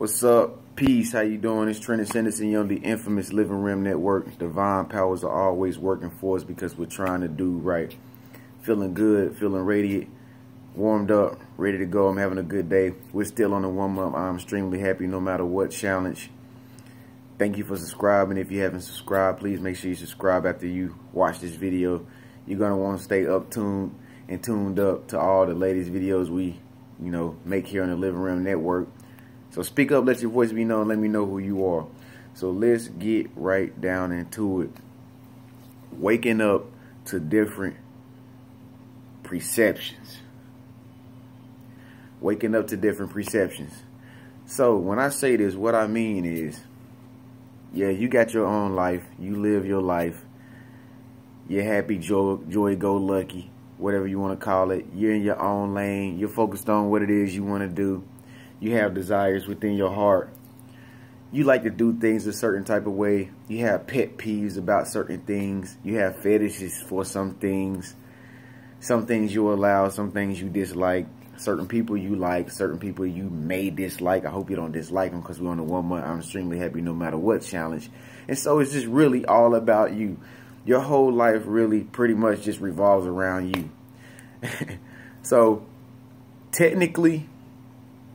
What's up? Peace. How you doing? It's Trenius and you're on the infamous Living Rim Network. Divine powers are always working for us because we're trying to do right. Feeling good, feeling radiant, warmed up, ready to go. I'm having a good day. We're still on the warm-up. I'm extremely happy no matter what challenge. Thank you for subscribing. If you haven't subscribed, please make sure you subscribe after you watch this video. You're going to want to stay tuned up to all the latest videos we, make here on the Living Rim Network. So speak up, let your voice be known, let me know who you are. So let's get right down into it. Waking up to different perceptions. Waking up to different perceptions. So when I say this, what I mean is, yeah, you got your own life. You live your life. You're happy, joy-go-lucky, whatever you want to call it. You're in your own lane. You're focused on what it is you want to do. You have desires within your heart. You like to do things a certain type of way. You have pet peeves about certain things. You have fetishes for some things. Some things you allow, some things you dislike. Certain people you like, certain people you may dislike. I hope you don't dislike them because we're on the 1 month. I'm extremely happy no matter what challenge. And so it's just really all about you. Your whole life really pretty much just revolves around you. So technically,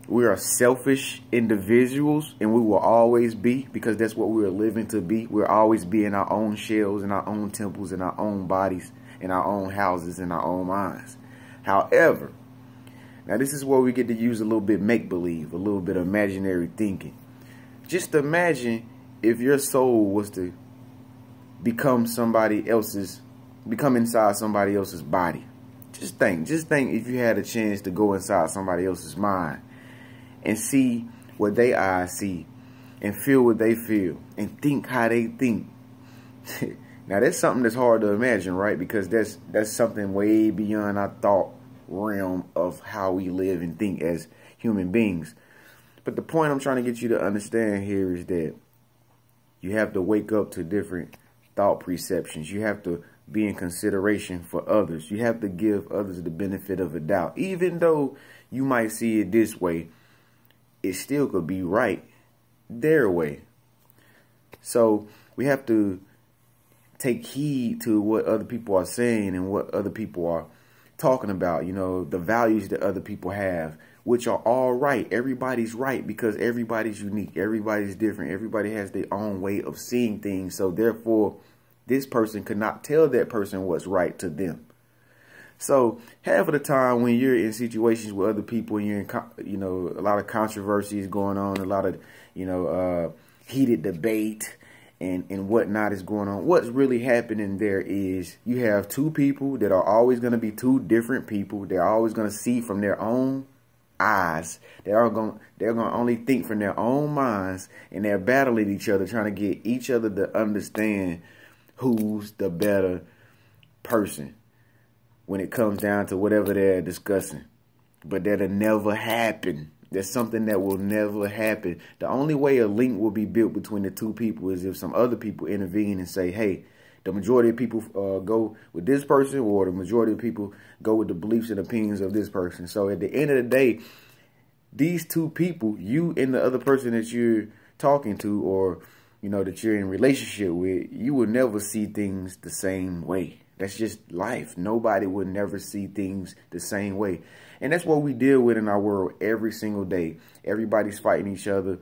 we are selfish individuals, and we will always be, because that's what we're living to be. We'll always be in our own shells, in our own temples, in our own bodies, in our own houses, in our own minds. However, now this is where we get to use a little bit make-believe, a little bit of imaginary thinking. Just imagine if your soul was to become inside somebody else's body. Just think if you had a chance to go inside somebody else's mind and see what they eyes see, and feel what they feel, and think how they think. Now that's something that's hard to imagine, right? Because that's something way beyond our thought realm of how we live and think as human beings. But the point I'm trying to get you to understand here is that you have to wake up to different thought perceptions. You have to be in consideration for others. You have to give others the benefit of a doubt. Even though you might see it this way, it still could be right their way. So we have to take heed to what other people are saying and what other people are talking about, the values that other people have, which are all right. Everybody's right because everybody's unique. Everybody's different. Everybody has their own way of seeing things. So therefore, this person could not tell that person what's right to them. So half of the time when you're in situations with other people and you're in, a lot of controversies going on, a lot of, heated debate and whatnot is going on. What's really happening there is you have two people that are always going to be two different people. They're always going to see from their own eyes. They're going to only think from their own minds, and they're battling each other, trying to get each other to understand who's the better person when it comes down to whatever they're discussing. But that'll never happen. That's something that will never happen. The only way a link will be built between the two people is if some other people intervene and say, hey, the majority of people go with this person, or the majority of people go with the beliefs and opinions of this person. So at the end of the day, these two people, you and the other person that you're talking to, or that you're in relationship with, you will never see things the same way. That's just life. Nobody will never see things the same way. And that's what we deal with in our world every single day. Everybody's fighting each other.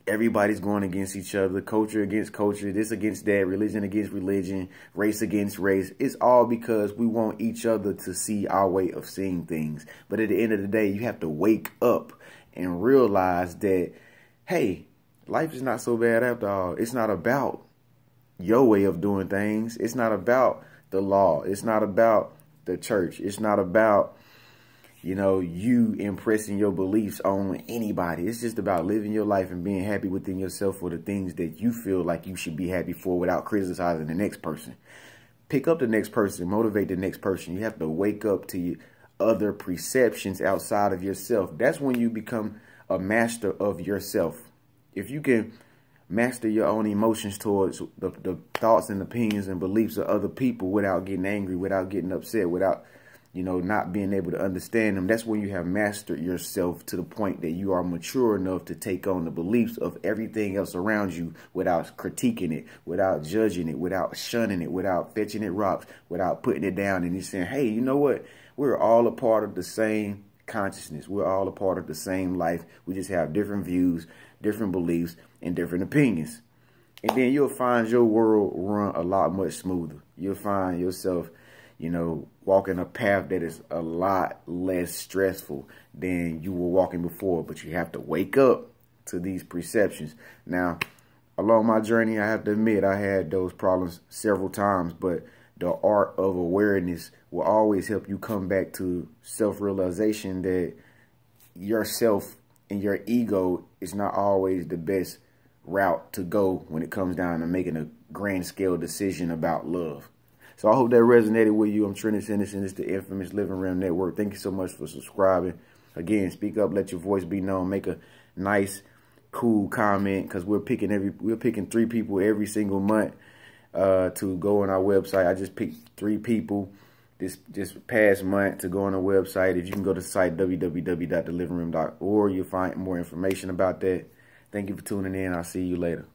Everybody's going against each other. Culture against culture. This against that. Religion against religion. Race against race. It's all because we want each other to see our way of seeing things. But at the end of the day, you have to wake up and realize that, hey, life is not so bad after all. It's not about your way of doing things. It's not about the law. It's not about the church. It's not about, you impressing your beliefs on anybody. It's just about living your life and being happy within yourself for the things that you feel like you should be happy for without criticizing the next person. Pick up the next person. Motivate the next person. You have to wake up to other perceptions outside of yourself. That's when you become a master of yourself. If you can master your own emotions towards the thoughts and opinions and beliefs of other people without getting angry, without getting upset, without, you know, not being able to understand them, that's when you have mastered yourself to the point that you are mature enough to take on the beliefs of everything else around you without critiquing it, without judging it, without shunning it, without fetching it rocks, without putting it down. And you're saying, hey, you know what? We're all a part of the same consciousness. We're all a part of the same life. We just have different views, different beliefs, and different opinions. And then you'll find your world run a lot much smoother. You'll find yourself, you know, walking a path that is a lot less stressful than you were walking before. But you have to wake up to these perceptions. Now, along my journey, I have to admit, I had those problems several times, but the art of awareness will always help you come back to self-realization that yourself and your ego is not always the best route to go when it comes down to making a grand scale decision about love. So I hope that resonated with you. I'm Trenius, and this is the infamous Living Realm Network. Thank you so much for subscribing. Again, speak up, let your voice be known, make a nice, cool comment, because we're picking 3 people every single month to go on our website. I just picked 3 people this past month to go on our website. If you can go to the site www.thelivingroom.org, you'll find more information about that. Thank you for tuning in. I'll see you later.